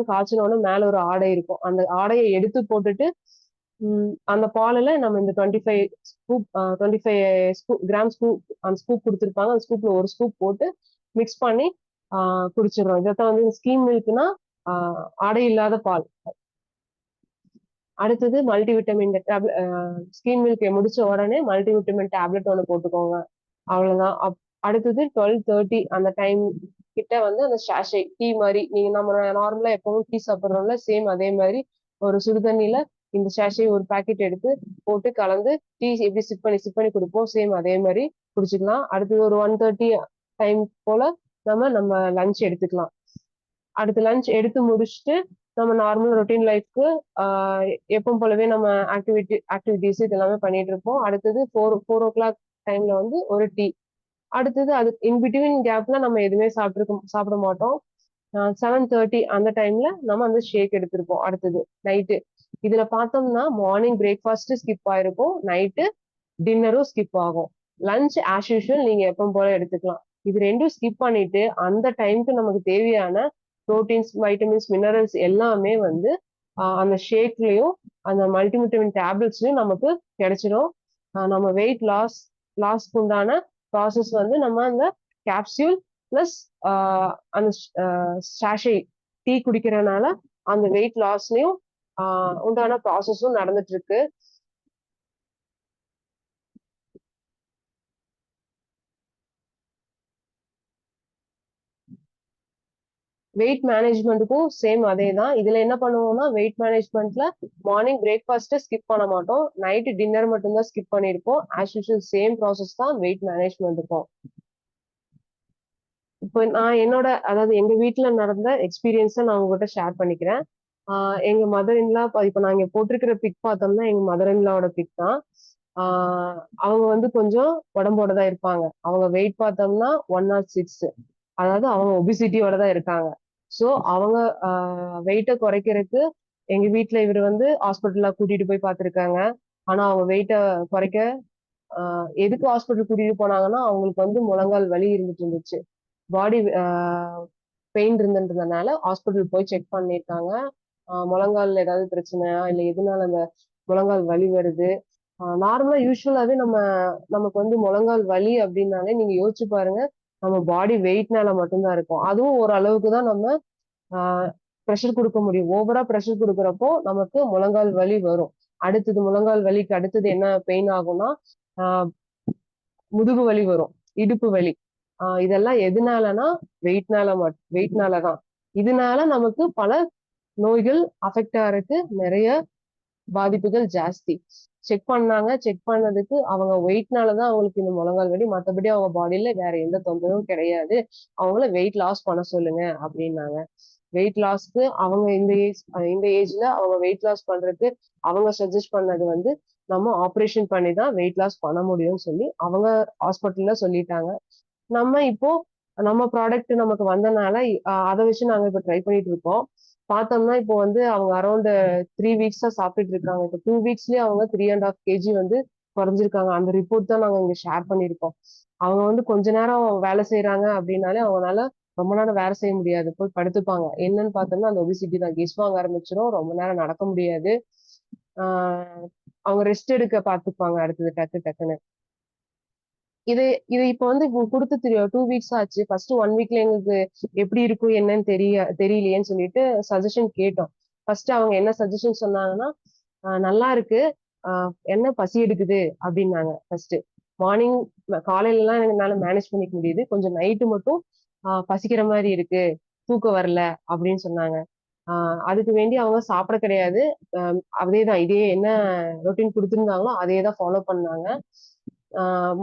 காய்ச்சினோட மேல ஒரு ஆடை இருக்கும். அந்த ஆடையை எடுத்து போட்டுட்டு அந்த பாலில் நம்ம இந்த 25 கிராம் ஸ்கூப் அந்த ஸ்கூப் கொடுத்துருப்பாங்க. அந்த ஸ்கூப்ல ஒரு ஸ்கூப் போட்டு மிக்ஸ் பண்ணி குடிச்சிடுறோம். இதைத்தான் வந்து ஸ்கீம் மில்க்னா ஆடை இல்லாத பால். அடுத்தது மல்டிவிட்டமின் டேப்லெட். ஸ்கின் மில்க் முடிச்ச உடனே மல்டிவிட்டமின் டேப்லெட் ஒன்று போட்டுக்கோங்க. அவ்வளவுதான். அடுத்தது 12:30 அந்த டைம் கிட்ட வந்து அந்த சாஷே டீ மாதிரி நீங்க நம்ம நார்மலா எப்பவும் டீ சாப்பிடுறோம்ல, சேம் அதே மாதிரி ஒரு சுடுதண்ணில இந்த சாஷே ஒரு பாக்கெட் எடுத்து போட்டு கலந்து டீ எப்படி சிப் பண்ணி குடிப்போம், சேம் அதே மாதிரி குடிச்சுக்கலாம். அடுத்தது ஒரு 1:30 டைம் போல நம்ம லஞ்ச் எடுத்துக்கலாம். அடுத்து லஞ்ச் எடுத்து முடிச்சுட்டு நம்ம நார்மல் ரொட்டீன் லைஃப்க்கு எப்பவும் போலவே நம்ம ஆக்டிவிட்டிஸ் இதெல்லாமே பண்ணிட்டு இருப்போம். அடுத்தது 4 o'clock டைம்ல வந்து ஒரு டீ. அடுத்தது அது இன்பிட்வீன் கேப்ல நம்ம எதுவுமே சாப்பிட மாட்டோம். 7:30 அந்த டைம்ல நம்ம அந்த ஷேக் எடுத்திருப்போம். அடுத்தது நைட்டு இதுல பார்த்தோம்னா மார்னிங் பிரேக்ஃபாஸ்ட் ஸ்கிப் ஆயிருக்கும், நைட்டு டின்னரும் ஸ்கிப் ஆகும். லஞ்ச் ஆஸ் யூஷுவல் நீங்க எப்பவும் போல எடுத்துக்கலாம். இது ரெண்டும் ஸ்கிப் பண்ணிட்டு அந்த டைம்க்கு நமக்கு தேவையான புரோட்டீன்ஸ், வைட்டமின்ஸ், மினரல்ஸ் எல்லாமே வந்து அந்த ஷேக்லயும் அந்த மல்டிவிட்டமின் டேப்லெட்ஸ்லயும் நமக்கு கிடைச்சிடும். நம்ம வெயிட் லாஸ்க்கு உண்டான ப்ராசஸ் வந்து நம்ம அந்த கேப்சியூல் பிளஸ் அந்த சாஷே டீ குடிக்கிறதுனால அந்த வெயிட் லாஸ்லயும் உண்டான ப்ராசஸும் நடந்துட்டு இருக்கு. வெயிட் மேனேஜ்மெண்ட்டுக்கும் சேம் அதே தான். இதுல என்ன பண்ணுவோம்னா வெயிட் மேனேஜ்மெண்ட்ல மார்னிங் பிரேக்ஃபாஸ்ட்டை ஸ்கிப் பண்ண மாட்டோம், நைட்டு டின்னர் மட்டும்தான் ஸ்கிப் பண்ணியிருப்போம். ஆஸ் யூஷுவல் சேம் ப்ராசஸ் தான் வெயிட் மேனேஜ்மெண்ட்டுக்கும். இப்போ நான் அதாவது எங்க வீட்டுல நடந்த எக்ஸ்பீரியன்ஸை நான் உங்ககிட்ட ஷேர் பண்ணிக்கிறேன். எங்க மதர் இன்லா இப்போ நாங்க போட்டிருக்கிற பிக் பார்த்தோம்னா எங்க மதர் இன்லாவோட பிக் தான். அவங்க வந்து கொஞ்சம் உடம்போட தான் இருப்பாங்க. அவங்க வெயிட் பார்த்தோம்னா 106. அதாவது அவங்க ஒபிசிட்டியோட தான் இருக்காங்க. ஸோ அவங்க வெயிட்டை குறைக்கிறதுக்கு எங்க வீட்டுல இவர் வந்து ஹாஸ்பிட்டல்ல கூட்டிட்டு போய் பார்த்துருக்காங்க. ஆனா அவங்க வெயிட்டை குறைக்க எதுக்கு ஹாஸ்பிட்டல் கூட்டிட்டு போனாங்கன்னா அவங்களுக்கு வந்து முழங்கால் வலி இருந்துட்டு இருந்துச்சு, பாடி பெயின் இருந்துன்றதுனால ஹாஸ்பிட்டல் போய் செக் பண்ணியிருக்காங்க. முழங்கால் ஏதாவது பிரச்சனையா இல்லை எதனால அந்த முழங்கால் வலி வருது. நார்மலா யூஸ்வலாவே நமக்கு வந்து முழங்கால் வலி அப்படின்னாலே நீங்க யோசிச்சு பாருங்க, நம்ம பாடி வெயிட்னால மட்டும்தான் இருக்கும். அதுவும் ஒரு அளவுக்கு தான் நம்ம ப்ரெஷர் கொடுக்க முடியும். ஓவரா ப்ரெஷர் கொடுக்குறப்போ நமக்கு முழங்கால் வலி வரும். அடுத்தது முழங்கால் வலிக்கு அடுத்தது என்ன பெயின் ஆகும்னா ஆஹ் முதுகு வலி வரும், இடுப்பு வலி. இதெல்லாம் எதனாலனா வெயிட்னாலதான். இதனால நமக்கு பல நோய்கள் அஃபெக்ட் ஆகிறதுக்கு நிறைய பாதிப்புகள் ஜாஸ்தி. செக் பண்ணதுக்கு அவங்க வெயிட்னாலதான் அவங்களுக்கு இந்த முழங்கால் வலி, மற்றபடி அவங்க பாடியில வேற எந்த தொந்தரவும் கிடையாது, அவங்கள வெயிட் லாஸ் பண்ண சொல்லுங்க அப்படின்னாங்க. வெயிட் லாஸ்க்கு அவங்க இந்த ஏஜ்ல அவங்க வெயிட் லாஸ் பண்றதுக்கு அவங்க சஜஸ்ட் பண்ணது வந்து நம்ம ஆப்ரேஷன் பண்ணி தான் வெயிட் லாஸ் பண்ண முடியும்னு சொல்லி அவங்க ஹாஸ்பிட்டல்ல சொல்லிட்டாங்க. இப்போ நம்ம ப்ராடக்ட் நமக்கு வந்தனால அதை வச்சு நாங்க இப்ப ட்ரை பண்ணிட்டு இருக்கோம். பார்த்தோம்னா இப்போ வந்து அவங்க அரௌண்ட் 3 வீக்ஸா சாப்பிட்டுட்டு இருக்காங்க. இப்போ 2 வீக்ஸ்லயே அவங்க 3.5 kg வந்து குறைஞ்சிருக்காங்க. அந்த ரிப்போர்ட் தான் நாங்க இங்க ஷேர் பண்ணியிருக்கோம். அவங்க வந்து கொஞ்ச நேரம் வேலை செய்யறாங்க அப்படின்னாலே அவங்களால ரொம்ப நேரம் வேலை செய்ய முடியாது, போய் படுத்துப்பாங்க. என்னன்னு பார்த்தோம்னா அந்த ஒபிசிட்டி தான். கெஸ் வாங்க ஆரம்பிச்சிரும். ரொம்ப நேரம் நடக்க முடியாது. ஆஹ் அவங்க ரெஸ்ட் எடுக்க பார்த்துப்பாங்க அடுத்தது டக்குன்னு. இது இது இப்ப வந்து குடுத்து 2 வீக்ஸ் ஆச்சு. ஃபர்ஸ்ட் 1 வீக்ல எங்களுக்கு எப்படி இருக்கும் என்னன்னு தெரியலையேன்னு சொல்லிட்டு சஜஷன் கேட்டோம். ஃபர்ஸ்ட் அவங்க என்ன சஜஷன் சொன்னாங்கன்னா, நல்லா இருக்கு. என்ன பசி எடுக்குது அப்படின்னாங்க ஃபர்ஸ்ட். மார்னிங் காலையிலலாம் என்னால மேனேஜ் பண்ணிக்க முடியுது. கொஞ்சம் நைட்டு மட்டும் பசிக்கிற மாதிரி இருக்கு. தூக்கம் வரல அப்படின்னு சொன்னாங்க. அதுக்கு வேண்டி அவங்க சாப்பிட கிடையாது. அதேதான் இதே என்ன ரொட்டீன் குடுத்திருந்தாங்களோ அதே தான் ஃபாலோ பண்ணாங்க. ஆஹ்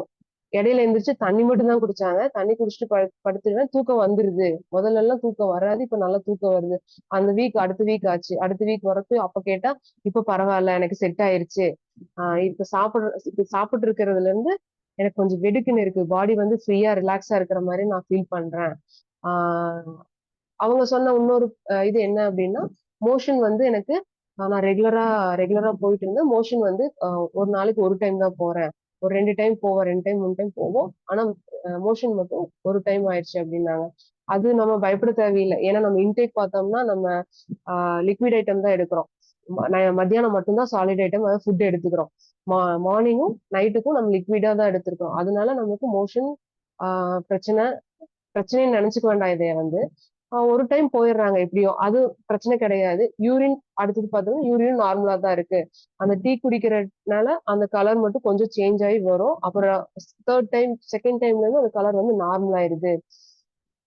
இடையில எந்திரிச்சு தண்ணி மட்டும் தான் குடிச்சாங்க. தண்ணி குடிச்சிட்டு படுத்துருவேன். தூக்கம் வந்துருது. முதல்ல எல்லாம் தூக்கம் வராது. இப்ப நல்லா தூக்கம் வருது. அந்த அடுத்த வீக் ஆச்சு. அடுத்த வீக் வரப்ப அப்ப கேட்டா, இப்ப பரவாயில்ல எனக்கு செட் ஆயிருச்சு. இப்ப சாப்பிட்டு இருக்கிறதுல இருந்து எனக்கு கொஞ்சம் வெடுக்குன்னு இருக்கு. பாடி வந்து ஃப்ரீயா ரிலாக்ஸா இருக்கிற மாதிரி நான் ஃபீல் பண்றேன். ஆஹ் அவங்க சொன்ன இன்னொரு இது என்ன அப்படின்னா, மோஷன் வந்து எனக்கு நான் ரெகுலரா போயிட்டு இருந்தேன். மோஷன் வந்து ஒரு நாளைக்கு ஒரு டைம் தான் போறேன். ஒரு 2 டைம் போவோம், 2 டைம் 3 டைம் போவோம். ஆனா மோஷன் மட்டும் ஒரு டைம் ஆயிடுச்சு அப்படின்னாங்க. அது நம்ம பயப்பட தேவையில்லை. ஏன்னா நம்ம இன்டேக் பார்த்தோம்னா நம்ம லிக்விட் ஐட்டம் தான் எடுக்கிறோம். மத்தியானம் மட்டும்தான் சாலிட் ஐட்டம் அதாவது ஃபுட் எடுத்துக்கிறோம். மார்னிங்கும் நைட்டுக்கும் நம்ம லிக்விடா தான் எடுத்திருக்கோம். அதனால நமக்கு மோஷன் பிரச்சனை பிரச்சனைன்னு நினைச்சுக்க வேண்டாம். இதைய வந்து ஒரு டைம் போயிடுறாங்க எப்படியும். அது பிரச்சனை கிடையாது. யூரின் அடுத்தது பார்த்தோம்னா யூரின் நார்மலா தான் இருக்கு. அந்த டீ குடிக்கிறதுனால அந்த கலர் மட்டும் கொஞ்சம் சேஞ்ச் ஆகி வரும். அப்புறம் செகண்ட் டைம்ல இருந்து அந்த கலர் வந்து நார்மல் ஆயிருது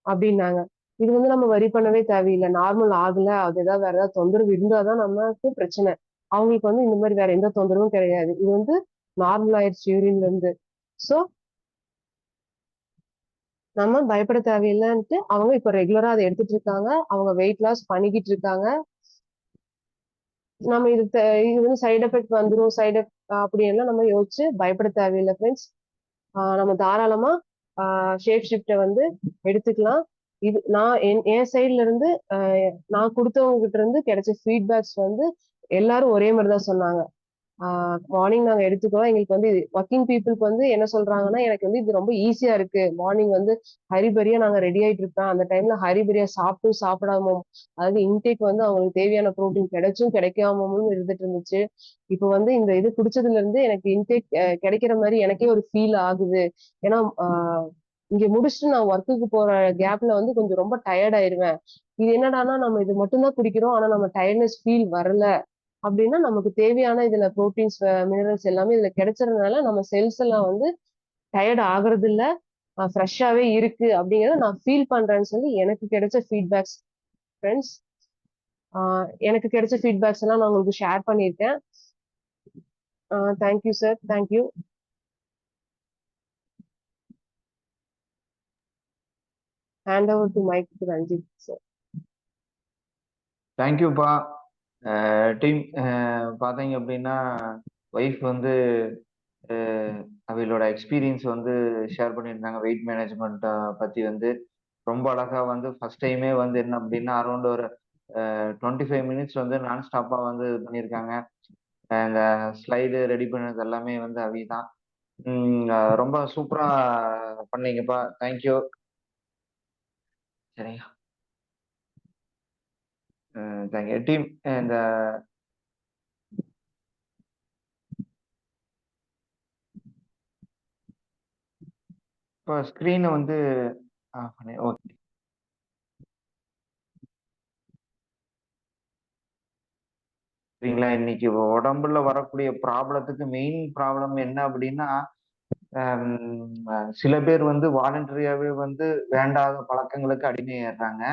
அப்படின்னாங்க. இது வந்து நம்ம வரி பண்ணவே தேவையில்லை. நார்மல் ஆகல, அது ஏதாவது வேற ஏதாவது தொந்தரவு இருந்தாதான் நமக்கு பிரச்சனை. அவங்களுக்கு வந்து இந்த மாதிரி வேற எந்த தொந்தரவும் கிடையாது. இது வந்து நார்மல் ஆயிடுச்சு யூரின்ல இருந்து. சோ நம்ம பயப்பட தேவையில்லைன்ட்டு அவங்க இப்ப ரெகுலரா அதை எடுத்துட்டு இருக்காங்க. அவங்க வெயிட் லாஸ் பண்ணிக்கிட்டு இருக்காங்க. நம்ம இது வந்து சைடு எஃபெக்ட் வந்துரும் அப்படி எல்லாம் நம்ம யோசிச்சு பயப்பட தேவையில்லை ஃப்ரெண்ட்ஸ். நம்ம தாராளமா ஷேப் ஷிஃப்ட வந்து எடுத்துக்கலாம். இது நான் என் சைட்ல இருந்து நான் கொடுத்தவங்க கிட்ட இருந்து கிடைச்ச ஃபீட்பேக்ஸ் வந்து எல்லாரும் ஒரே மாதிரி தான் சொன்னாங்க. மார்னிங் நாங்க எடுத்துக்கிறோம். எங்களுக்கு வந்து ஒர்க்கிங் பீப்புளுக்கு வந்து என்ன சொல்றாங்கன்னா, எனக்கு வந்து இது ரொம்ப ஈஸியா இருக்கு. மார்னிங் வந்து ஹரிபரியா நாங்க ரெடி ஆயிட்டு இருப்பேன். அந்த டைம்ல ஹரிபரியா சாப்பிட்டும் சாப்பிடாம அதாவது இன்டேக் வந்து அவங்களுக்கு தேவையான புரோட்டீன் கிடைச்சும் கிடைக்காமவும் இருந்துட்டு இருந்துச்சு. இப்ப வந்து இந்த இது குடிச்சதுல இருந்து எனக்கு இன்டேக் கிடைக்கிற மாதிரி எனக்கே ஒரு ஃபீல் ஆகுது. ஏன்னா இங்க முடிச்சுட்டு நான் ஒர்க்குக்கு போற கேப்ல வந்து கொஞ்சம் ரொம்ப டயர்ட் ஆயிருவேன். இது என்னடான்னா நம்ம இது மட்டும்தான் குடிக்கிறோம். ஆனா நம்ம டயர்ட்னஸ் ஃபீல் வரல. அப்படின்னா நமக்கு தேவையான இதுல புரோட்டீன்ஸ் மினரல்ஸ் எல்லாமே இதுல கிடைச்சறதுனால நம்ம செல்ஸ் எல்லாம் வந்து டயர்ட் ஆகுறது இல்ல. ஃப்ரெஷ்ஷாவே இருக்கு அப்படிங்கறத நான் ஃபீல் பண்றேன்னு சொல்லி எனக்கு கிடைச்ச ஃபீட்பேக்ஸ் ஃப்ரெண்ட்ஸ். எனக்கு கிடைச்ச ஃபீட்பேக்ஸ் எல்லாம் நான் உங்களுக்கு ஷேர் பண்ணியிருக்கேன். Thank you sir, thank you. Hand over to mic to Ranjith sir. தேங்க்யூப்பா. டீம் பார்த்தீங்க அப்படின்னா ஒய்ஃப் வந்து அவளோட எக்ஸ்பீரியன்ஸ் வந்து ஷேர் பண்ணியிருந்தாங்க. வெயிட் மேனேஜ்மெண்ட் பற்றி வந்து ரொம்ப அழகாக வந்து ஃபர்ஸ்ட் டைமே வந்து என்ன அப்படின்னா அரௌண்ட் ஒரு 25 மினிட்ஸ் வந்து நான் ஸ்டாப்பாக வந்து இது பண்ணியிருக்காங்க. இந்த ஸ்லைடு ரெடி பண்ணது எல்லாமே வந்து அவி தான். ரொம்ப சூப்பராக பண்ணீங்கப்பா. தேங்க்யூ. சரிங்க. Thank you team. இந்த இப்போ ஸ்க்ரீனை வந்து ஓகே. சரிங்களா, இன்னைக்கு உடம்புல வரக்கூடிய ப்ராப்ளத்துக்கு மெயின் ப்ராப்ளம் என்ன அப்படின்னா சில பேர் வந்து வாலண்டரியாவே வந்து வேண்டாத பழக்கங்களுக்கு அடிமையாடுறாங்க.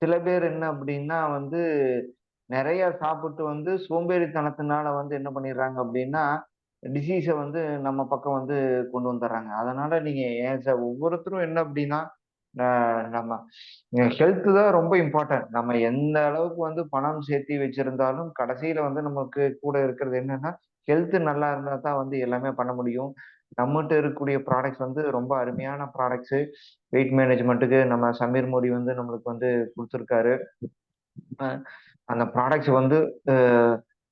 சில பேர் என்ன அப்படின்னா வந்து நிறைய சாப்பிட்டு வந்து சோம்பேறித்தனத்தினால வந்து என்ன பண்ணிடுறாங்க அப்படின்னா டிசீஸை வந்து நம்ம பக்கம் வந்து கொண்டு வந்துடுறாங்க. அதனால நீங்க ஒவ்வொருத்தரும் என்ன அப்படின்னா நம்ம ஹெல்த் தான் ரொம்ப இம்பார்ட்டன்ட். நம்ம எந்த அளவுக்கு வந்து பணம் சேர்த்தி வச்சிருந்தாலும் கடைசியில வந்து நமக்கு கூட இருக்கிறது என்னன்னா ஹெல்த் நல்லா இருந்தா தான் வந்து எல்லாமே பண்ண முடியும். நம்மகிட்ட இருக்கக்கூடிய ப்ராடக்ட்ஸ் வந்து ரொம்ப அருமையான ப்ராடக்ட்ஸு. வெயிட் மேனேஜ்மெண்ட்டுக்கு நம்ம சமீர் மோடி வந்து நம்மளுக்கு வந்து கொடுத்துருக்காரு. அந்த ப்ராடக்ட்ஸ் வந்து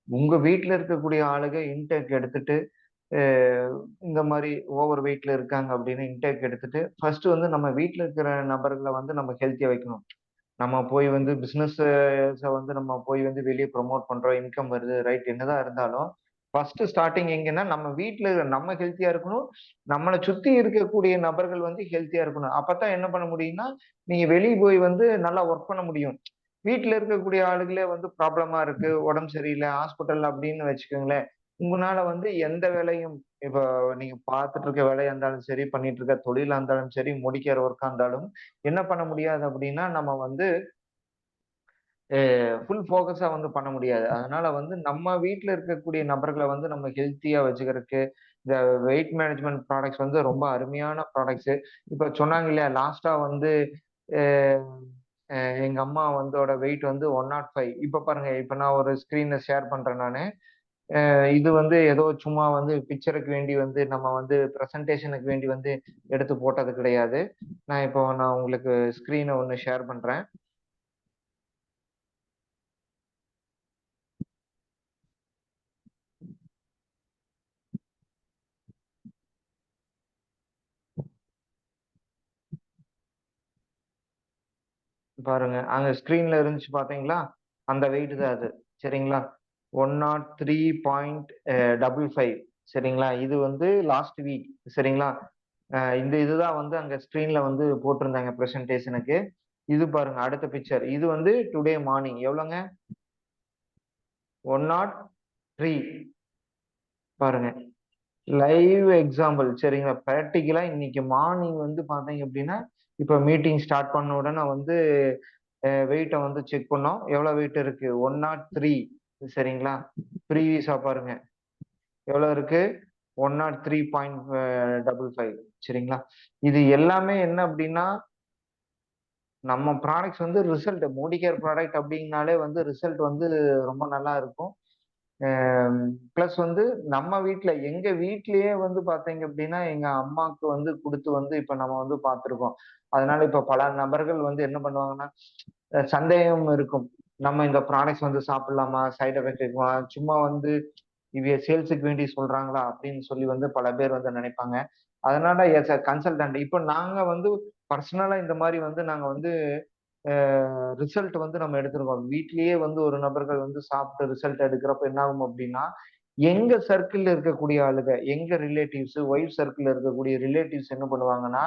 உங்க வீட்டில் இருக்கக்கூடிய ஆளுங்க இன்டேக் எடுத்துட்டு இந்த மாதிரி ஓவர் வெயிட்ல இருக்காங்க அப்படின்னு இன்டேக் எடுத்துட்டு ஃபர்ஸ்ட் வந்து நம்ம வீட்டில் இருக்கிற நபர்களை வந்து நம்ம ஹெல்த்தியா வைக்கணும். நம்ம போய் வந்து பிசினஸ் வந்து நம்ம போய் வந்து வெளியே ப்ரொமோட் பண்றோம், இன்கம் வருது, ரைட், என்னதான் இருந்தாலும் ஃபர்ஸ்ட் ஸ்டார்டிங் எங்கன்னா நம்ம வீட்ல நம்ம ஹெல்த்தியா இருக்கணும். நம்மளை சுத்தி இருக்கக்கூடிய நபர்கள் வந்து ஹெல்த்தியா இருக்கணும். அப்பதான் என்ன பண்ண முடியும்னா நீங்க வெளியே போய் வந்து நல்லா ஒர்க் பண்ண முடியும். வீட்ல இருக்கக்கூடிய ஆளுகளே வந்து ப்ராப்ளமா இருக்கு, உடம்பு சரியில்லை, ஹாஸ்பிட்டல் அப்படின்னு வச்சுக்கோங்களேன். உங்களால வந்து எந்த வேலையும் இப்போ நீங்க பார்த்துட்டு இருக்க வேலையா இருந்தாலும் சரி, பண்ணிட்டு இருக்க தொழிலா இருந்தாலும் சரி, முடிக்கிற ஒர்க்கா இருந்தாலும் என்ன பண்ண முடியாது அப்படின்னா நம்ம வந்து ஃபுல் ஃபோக்கஸா வந்து பண்ண முடியாது. அதனால வந்து நம்ம வீட்ல இருக்கக்கூடிய நபர்கள வந்து நம்ம ஹெல்த்தியா வச்சுக்கிறதுக்கு, இந்த வெயிட் மேனேஜ்மென்ட் ப்ராடக்ட்ஸ் வந்து ரொம்ப அருமையான ப்ராடக்ட்ஸு. இப்ப சொன்னாங்க இல்லையா, லாஸ்ட்டா வந்து அ அ எங்க அம்மா வந்தோட வெயிட் வந்து 105. இப்ப பாருங்க, இப்ப நான் ஒரு ஸ்க்ரீன்ல ஷேர் பண்றேன் நானு. இது வந்து ஏதோ சும்மா வந்து பிக்சருக்கு வேண்டி வந்து நம்ம வந்து பிரசன்டேஷனுக்கு வேண்டி வந்து எடுத்து போட்டது கிடையாது. நான் உங்களுக்கு ஸ்க்ரீன ஒண்ணு ஷேர் பண்றேன். பாருங்க. அங்க ஸ்க்ரீன்ல இருந்துச்சு பார்த்தீங்களா? அந்த வெயிட் தான் அது. சரிங்களா? 103.55 சரிங்களா? இது வந்து லாஸ்ட் வீக் சரிங்களா? இந்த இதுதான் வந்து அங்க ஸ்க்ரீன்ல வந்து போட்டிருந்தாங்க பிரசன்டேஷனுக்கு. இது பாருங்க அடுத்த பிக்சர். இது வந்து டுடே மார்னிங் எவ்வளோங்க? 103 பாருங்க. லைவ் எக்ஸாம்பிள் சரிங்களா? பிராக்டிகலா இன்னைக்கு மார்னிங் வந்து பார்த்தீங்க அப்படின்னா, இப்ப மீட்டிங் ஸ்டார்ட் பண்ண உடனே வந்து வெயிட்ட வந்து செக் பண்ணோம். எவ்வளோ வெயிட் இருக்கு? 103 சரிங்களா? ப்ரீவியஸா பாருங்க. எவ்வளோ இருக்கு? 103.55 சரிங்களா? இது எல்லாமே என்ன அப்டின்னா, நம்ம ப்ராடக்ட்ஸ் வந்து ரிசல்ட் மோடி கேர் ப்ராடக்ட் அப்டின்னாலே வந்து ரிசல்ட் வந்து ரொம்ப நல்லா இருக்கும். பிளஸ் வந்து நம்ம வீட்ல எங்க வீட்லயே வந்து பார்த்தீங்க அப்டின்னா, எங்க அம்மாக்கு வந்து குடுத்து வந்து இப்ப நம்ம வந்து பார்த்துருக்கோம். அதனால இப்ப பல நபர்கள் வந்து என்ன பண்ணுவாங்கன்னா, சந்தேகம் இருக்கும். நம்ம இந்த ப்ராடக்ட்ஸ் வந்து சாப்பிடலாமா? சைட் எஃபெக்ட் இருக்குமா? சும்மா வந்து இவிய சேல்ஸுக்கு வேண்டி சொல்றாங்களா? அப்படின்னு சொல்லி வந்து பல பேர் வந்து நினைப்பாங்க. அதனால எஸ் அ கன்சல்டன்ட் இப்ப நாங்க வந்து பர்சனலா இந்த மாரி வந்து நாங்க வந்து அ ரிசல்ட் வந்து நம்ம எடுத்திருக்கோம். வீட்லயே வந்து ஒரு நபர்கள் வந்து சாப்பிட்டு ரிசல்ட் எடுக்கிறப்ப என்ன ஆகும் அப்படின்னா, எங்க சர்க்கிள்ல இருக்கக்கூடிய ஆளுக, எங்க ரிலேட்டிவ்ஸ், ஒய்ஃப் சர்க்கிள்ல இருக்கக்கூடிய ரிலேட்டிவ்ஸ் என்ன பண்ணுவாங்கன்னா,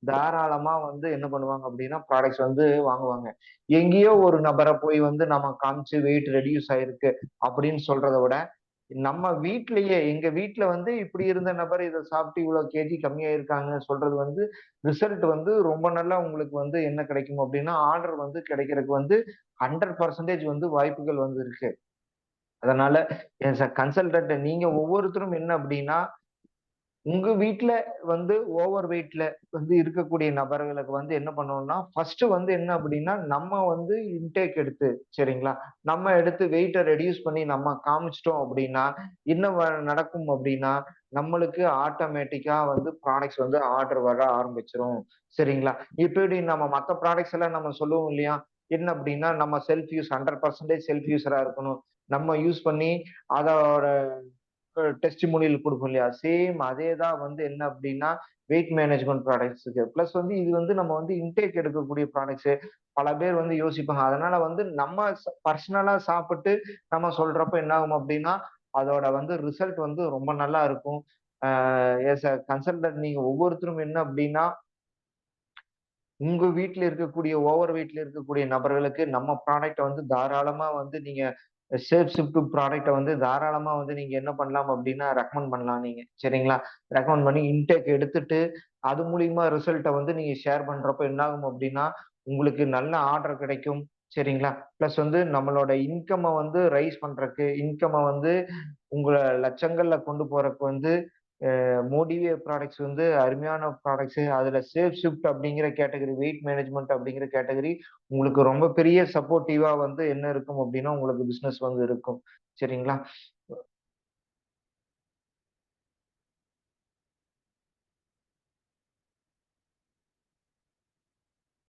தாராளமா வந்து என்ன பண்ணுவாங்க அப்படின்னா, ப்ராடக்ட்ஸ் வந்து வாங்குவாங்க. எங்கேயோ ஒரு நபர போய் வந்து நம்ம காமிச்சு வெயிட் ரெட்யூஸ் ஆயிருக்கு அப்படின்னு சொல்றத விட, நம்ம வீட்லயே எங்க வீட்ல வந்து இப்படி இருந்த நபர் இத சாப்பிட்டு இவ்வளோ கேஜி கம்மியாயிருக்காங்க சொல்றது வந்து, ரிசல்ட் வந்து ரொம்ப நல்லா உங்களுக்கு வந்து என்ன கிடைக்கும் அப்டின்னா, ஆர்டர் வந்து கிடைக்கிறதுக்கு வந்து 100% வந்து வாய்ப்புகள் வந்து இருக்கு. அதனால ஆஸ் அ கன்சல்டன்ட் நீங்க ஒவ்வொருத்தரும் என்ன அப்டின்னா, உங்க வீட்ல வந்து ஓவர் வெயிட்ல வந்து இருக்கக்கூடிய நபர்களுக்கு வந்து என்ன பண்ணணும்னா, ஃபர்ஸ்ட் வந்து என்ன அப்டின்னா, நம்ம வந்து இன்டேக் எடுத்து சரிங்களா? நம்ம எடுத்து வெயிட்ட ரெட்யூஸ் பண்ணி நம்ம காமிச்சுட்டோம் அப்டின்னா, என்ன நடக்கும் அப்டின்னா, நம்மளுக்கு ஆட்டோமேட்டிக்கா வந்து ப்ராடக்ட்ஸ் வந்து ஆர்டர் வர ஆரம்பிச்சுரும். சரிங்களா? இப்படி நம்ம மத்த ப்ராடக்ட்ஸ் எல்லாம் நம்ம சொல்லுவோம் இல்லையா? என்ன அப்டின்னா, நம்ம செல்ஃப் யூஸ் 100% செல்ஃப் யூஸரா இருக்கணும். நம்ம யூஸ் பண்ணி அதோட டெஸ்டிமோனியல் குடுக்கும் இல்லையா? சேம் அதே தான் வந்து என்ன அப்டின்னா, வெயிட் மேனேஜ்மென்ட் ப்ராடக்ட்ஸ்க்கு. பிளஸ் வந்து இது வந்து நம்ம வந்து இன்டேக் எடுக்கக்கூடிய ப்ராடக்ட்ஸு. பல பேர் வந்து யோசிப்பாங்க. அதனால வந்து நம்ம பர்சனலா சாப்பிட்டு நம்ம சொல்றப்ப என்ன ஆகும் அப்டின்னா, அதோட வந்து ரிசல்ட் வந்து ரொம்ப நல்லா இருக்கும். ஆ ஆஸ் அ கன்சல்டன்ட் நீங்க ஒவ்வொருத்தரும் என்ன அப்டின்னா, உங்க வீட்ல இருக்கக்கூடிய ஓவர் வெயிட்ல இருக்கக்கூடிய நபர்களுக்கு நம்ம ப்ராடக்ட்ட வந்து தாராளமா வந்து நீங்க சேஃப் ஷிப்ட் ப்ராடக்ட்ட வந்து தாராளமா வந்து நீங்க என்ன பண்ணலாம் அப்டின்னா, ரெக்கமெண்ட் பண்ணலாம் நீங்க. சரிங்களா? ரெக்கமெண்ட் பண்ணி இன்டேக் எடுத்துட்டு, அது மூலியமா ரிசல்ட்ட வந்து நீங்க ஷேர் பண்றப்ப என்ன ஆகும் அப்டின்னா, உங்களுக்கு நல்ல ஆர்டர் கிடைக்கும். சரிங்களா? பிளஸ் வந்து நம்மளோட இன்கம்ம வந்து ரைஸ் பண்றக்கு, இன்கம்ம வந்து உங்கள லட்சங்கள்ல கொண்டு போறக்கு வந்து மோடிவே ப்ராடக்ட்ஸ் வந்து அருமையான ப்ராடக்ட்ஸு. அதுல சேஃப் ஷிப்ட் அப்படிங்கிற கேட்டகரி, வெயிட் மேனேஜ்மென்ட் அப்படிங்கிற கேட்டகரி உங்களுக்கு ரொம்ப பெரிய சப்போர்ட்டிவா வந்து என்ன இருக்கும் அப்படின்னா, உங்களுக்கு பிசினஸ் வந்து இருக்கும். சரிங்களா?